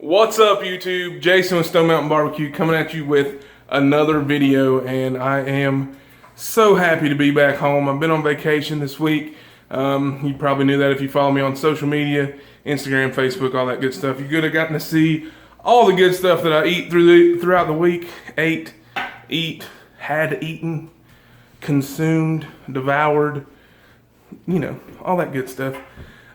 What's up, YouTube? Jason with Stone Mountain Barbecue coming at you with another video, and I am so happy to be back home. I've been on vacation this week. You probably knew that if you follow me on social media, Instagram, Facebook, all that good stuff. You could have gotten to see all the good stuff that I eat throughout the week. Had eaten, consumed, devoured, you know, all that good stuff.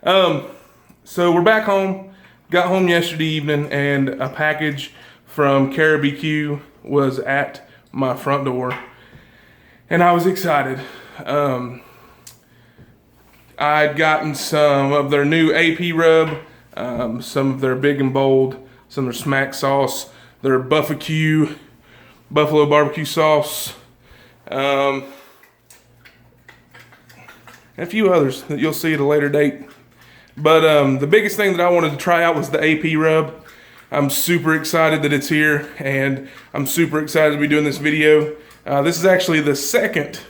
So we're back home. Got home yesterday evening, and a package from Caribeque was at my front door, and I was excited. I'd gotten some of their new AP rub, some of their Big and Bold, some of their smack sauce, their Buffalo barbecue sauce, and a few others that you'll see at a later date. But the biggest thing that I wanted to try out was the AP rub. I'm super excited that it's here, and I'm super excited to be doing this video. This is actually the second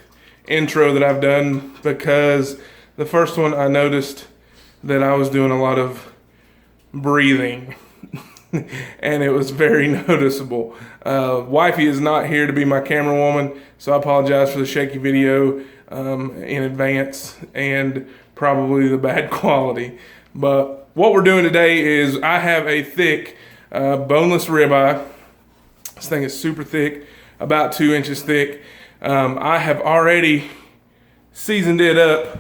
intro that I've done, because the first one I noticed that I was doing a lot of breathing and it was very noticeable. Wifey is not here to be my camera woman, so I apologize for the shaky video in advance and probably the bad quality. But what we're doing today is I have a thick boneless ribeye. This thing is super thick, about 2 inches thick. I have already seasoned it up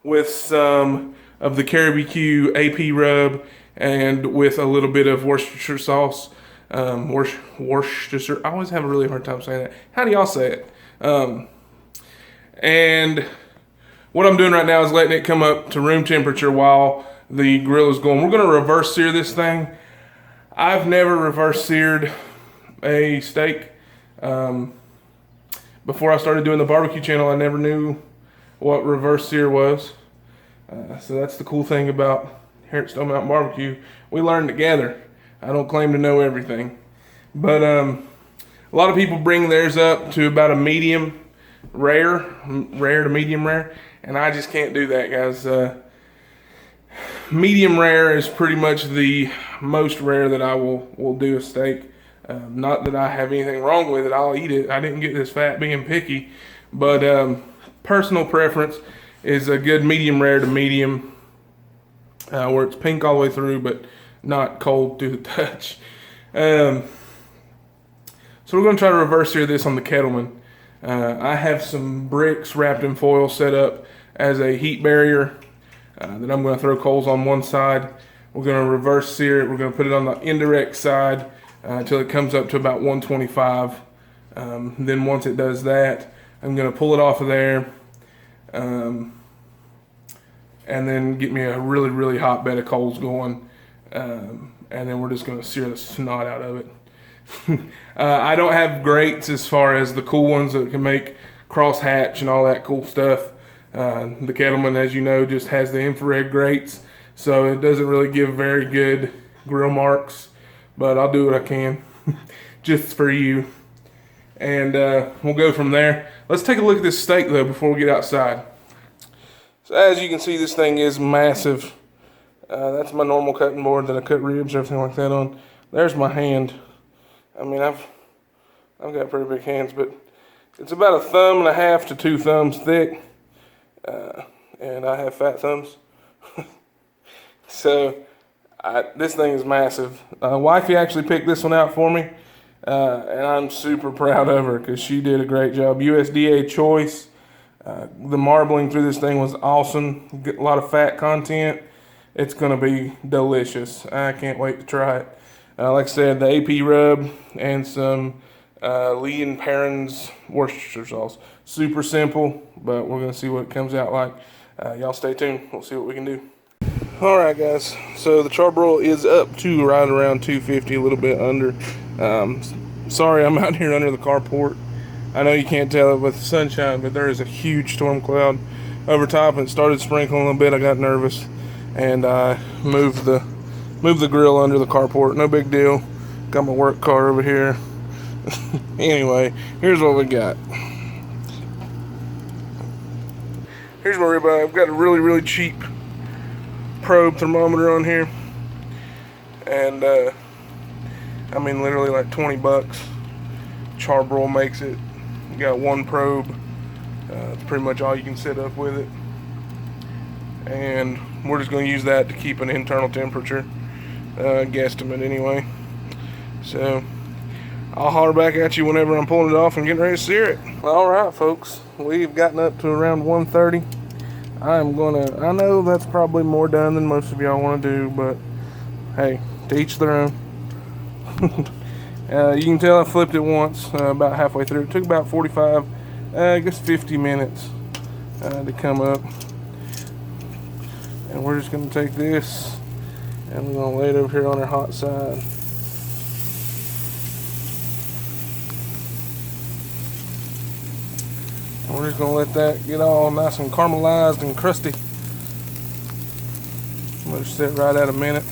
with some of the Caribeque AP rub and with a little bit of Worcestershire sauce. Worcestershire, I always have a really hard time saying that. How do y'all say it? And what I'm doing right now is letting it come up to room temperature while the grill is going. We're going to reverse sear this thing. I've never reverse seared a steak. Before I started doing the barbecue channel, I never knew what reverse sear was. So that's the cool thing about here at Stone Mountain Barbecue. We learn together. I don't claim to know everything. But a lot of people bring theirs up to about a medium rare to medium rare. And I just can't do that, guys. Medium rare is pretty much the most rare that I will do a steak. Not that I have anything wrong with it. I'll eat it. I didn't get this fat being picky. But personal preference is a good medium rare to medium, where it's pink all the way through, but not cold to the touch. So we're going to try to reverse sear this on the Kettleman. I have some bricks wrapped in foil set up as a heat barrier that I'm going to throw coals on one side. We're going to reverse sear it. We're going to put it on the indirect side until it comes up to about 125. Then once it does that, I'm going to pull it off of there and then get me a really hot bed of coals going, and then we're just going to sear the snot out of it. I don't have grates as far as the cool ones that can make cross hatch and all that cool stuff. The Kettleman, as you know, just has the infrared grates, so it doesn't really give very good grill marks, but I'll do what I can just for you, and we'll go from there. Let's take a look at this steak though before we get outside. So as you can see, this thing is massive. That's my normal cutting board that I cut ribs, everything like that on. There's my hand. I mean, I've got pretty big hands, but it's about 1.5 thumbs to 2 thumbs thick, and I have fat thumbs. So this thing is massive. Wifey actually picked this one out for me, and I'm super proud of her because she did a great job. USDA choice. The marbling through this thing was awesome. A lot of fat content. It's going to be delicious. I can't wait to try it. Like I said, the AP rub and some Lee & Perrins Worcestershire sauce. Super simple, but we're going to see what it comes out like. Y'all stay tuned. We'll see what we can do. Alright, guys. So the charbroil is up to right around 250, a little bit under. Sorry, I'm out here under the carport. I know you can't tell it with the sunshine, but there is a huge storm cloud over top, and it started sprinkling a little bit. I got nervous, and I moved the grill under the carport. No big deal. Got my work car over here. Anyway, here's what we got. Here's my ribeye. I've got a really cheap probe thermometer on here, and I mean, literally like 20 bucks. Charbroil makes it. You got one probe. It's pretty much all you can set up with it. And we're just going to use that to keep an internal temperature, guesstimate anyway. So I'll holler back at you whenever I'm pulling it off and getting ready to sear it. All right, folks, we've gotten up to around 1:30. I know that's probably more done than most of y'all want to do, but hey, to each their own. You can tell I flipped it once, about halfway through. It took about 45, I guess 50 minutes to come up. And we're just going to take this and we're going to lay it over here on our hot side. And we're just going to let that get all nice and caramelized and crusty. We'll just sit right at a minute.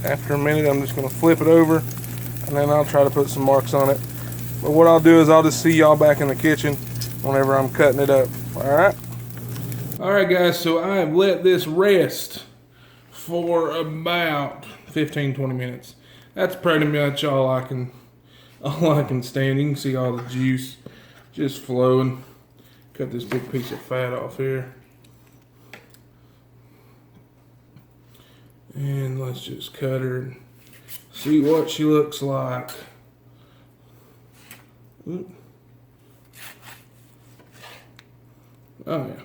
After a minute, I'm just going to flip it over, and then I'll try to put some marks on it. But what I'll do is I'll just see y'all back in the kitchen whenever I'm cutting it up. Alright? Alright guys, so I have let this rest for about 15-20 minutes. That's pretty much all I can stand. You can see all the juice just flowing. Cut this big piece of fat off here. And let's just cut her and see what she looks like. Ooh. Oh yeah.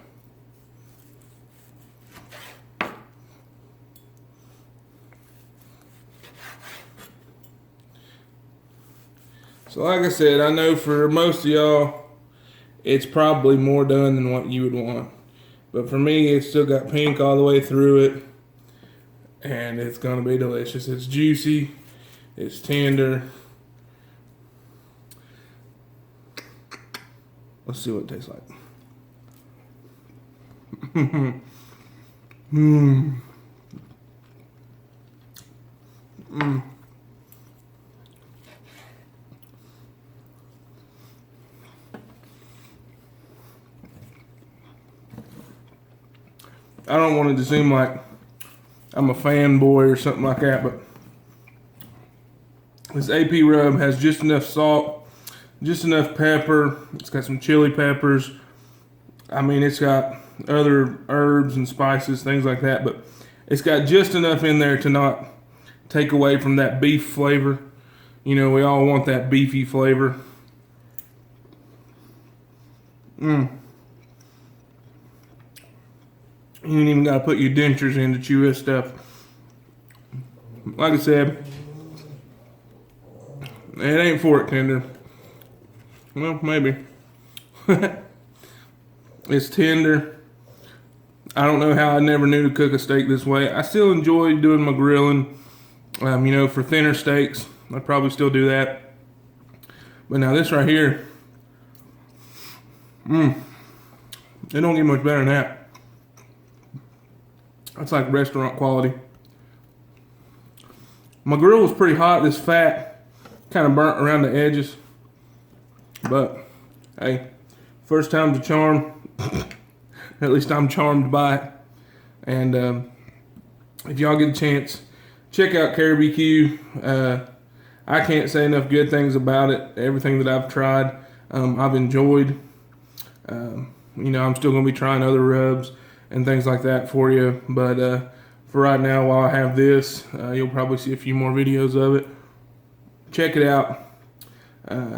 So like I said, I know for most of y'all, it's probably more done than what you would want. But for me, it's still got pink all the way through it. And it's gonna be delicious. It's juicy, it's tender. Let's see what it tastes like. I don't want it to seem like I'm a fanboy or something like that, but this AP rub has just enough salt, just enough pepper. It's got some chili peppers. I mean, it's got other herbs and spices, things like that, but it's got just enough in there to not take away from that beef flavor. You know, we all want that beefy flavor. You ain't even gotta put your dentures in to chew this stuff. Like I said, it ain't fork tender. Well, maybe. It's tender. I don't know how I never knew to cook a steak this way. I still enjoy doing my grilling. You know, for thinner steaks, I'd probably still do that. But now this right here, it don't get much better than that. That's like restaurant quality. My grill was pretty hot. This fat kind of burnt around the edges. But, hey, first time's a charm. At least I'm charmed by it. And if y'all get a chance, check out Caribeque. I can't say enough good things about it. Everything that I've tried, I've enjoyed. You know, I'm still going to be trying other rubs and things like that for you. But for right now, while I have this, you'll probably see a few more videos of it. Check it out.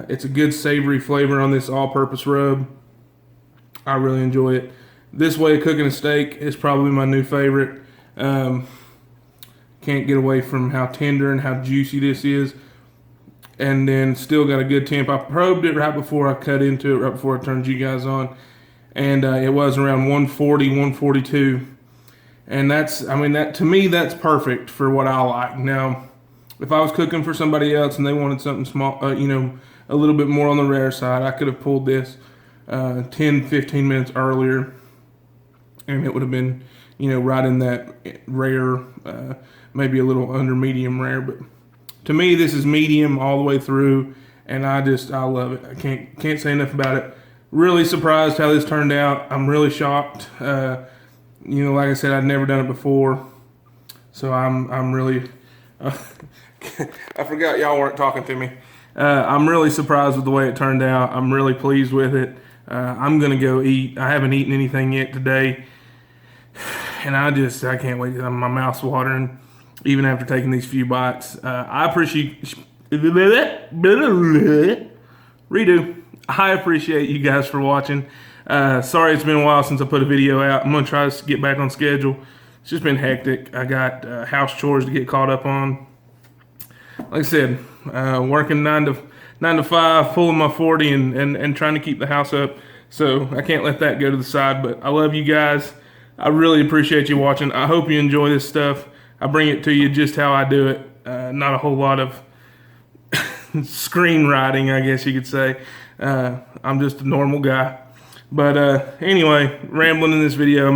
It's a good savory flavor on this all-purpose rub. I really enjoy it. This way of cooking a steak is probably my new favorite. Can't get away from how tender and how juicy this is. And then still got a good temp. I probed it right before I cut into it, right before I turned you guys on. And it was around 140, 142. And that's, I mean, that to me, that's perfect for what I like. Now, if I was cooking for somebody else and they wanted something small, you know, a little bit more on the rare side, I could have pulled this 10, 15 minutes earlier. And it would have been, you know, right in that rare, maybe a little under medium rare. But To me, this is medium all the way through, and I love it. I can't say enough about it. Really surprised how this turned out. I'm really shocked. You know, like I said, I'd never done it before, so I'm really. I forgot y'all weren't talking to me. I'm really surprised with the way it turned out. I'm really pleased with it. I'm gonna go eat. I haven't eaten anything yet today, and I can't wait. My mouth's watering, even after taking these few bites. I appreciate you guys for watching. Sorry it's been a while since I put a video out. I'm gonna try to get back on schedule. It's just been hectic. I got house chores to get caught up on. Like I said, working 9 to 5, pulling my 40, and trying to keep the house up. So I can't let that go to the side. But I love you guys. I really appreciate you watching. I hope you enjoy this stuff. I bring it to you just how I do it. Not a whole lot of screenwriting, I guess you could say. I'm just a normal guy. But anyway, rambling in this video.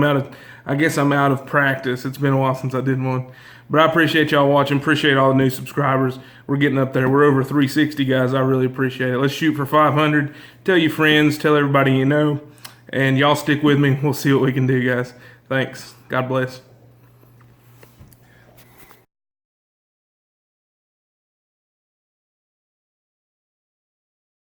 I guess I'm out of practice. It's been a while since I did one. But I appreciate y'all watching. Appreciate all the new subscribers. We're getting up there. We're over 360, guys. I really appreciate it. Let's shoot for 500. Tell your friends. Tell everybody you know. And y'all stick with me. We'll see what we can do, guys. Thanks. God bless.